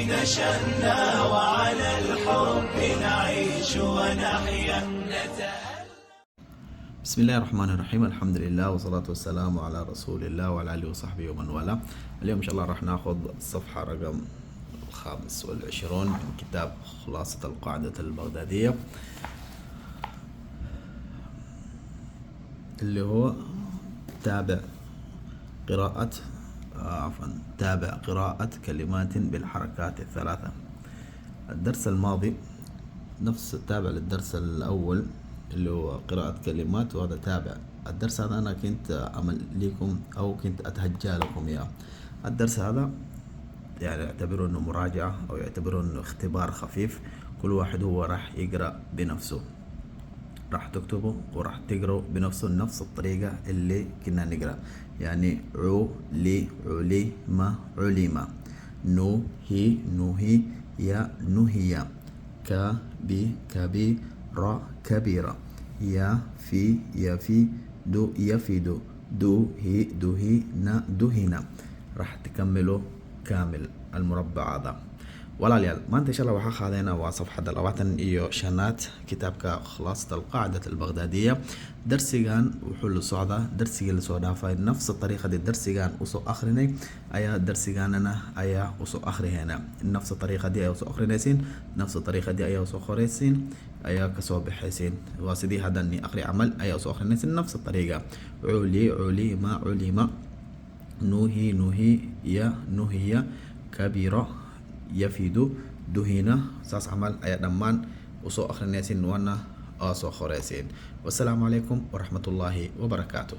نشأنا وعلى الحب نعيش ونحيا. بسم الله الرحمن الرحيم. الحمد لله والصلاة والسلام على رسول الله وعلى آله وصحبه ومن والاه. اليوم إن شاء الله راح ناخذ الصفحة رقم 25 من كتاب خلاصة القاعدة البغدادية، اللي هو تابع قراءة كلمات بالحركات الثلاثة. الدرس الماضي نفس تابع للدرس الأول اللي هو قراءة كلمات، وهذا تابع. الدرس هذا أنا كنت أعمل لكم أو كنت أتهجى لكم إياه. الدرس هذا يعني اعتبره إنه مراجعة أو يعتبره إنه اختبار خفيف. كل واحد هو راح يقرأ بنفسه، راح تكتبه وراح تقرأ بنفسه نفس الطريقة اللي كنا نقرأ. يعني علم علم، نهي يا نهي، كبير كبير، يفي يفيد، دهن. راح تكمله كامل المربع هذا. walaalyaal maanta insha Allah waxaa qaadayna waa safxada 25 kitaabka khulaasada alqaacida albaghdadiya. darsigan wuxuu la socdaa darsigii la soo dhaafay, nafs طريقة darsigan usoo akhrinay ayaa darsiganana ayaa usoo akhrihayna. nafs طريقة ayaa usoo akhrinaysiin, nafs طريقة ayaa usoo qoraysiin, ayaa ka soo baxaysiin. waa sidii hadan ni akhri amal ayaa usoo akhrinaysiin nafs طريقة. علم علم، نهي يا نهي، كبيرة يفيد، دهينة. ساس عمل أي دمان وسو آخر ناسين وانا آسو خوريسين. والسلام عليكم ورحمة الله وبركاته.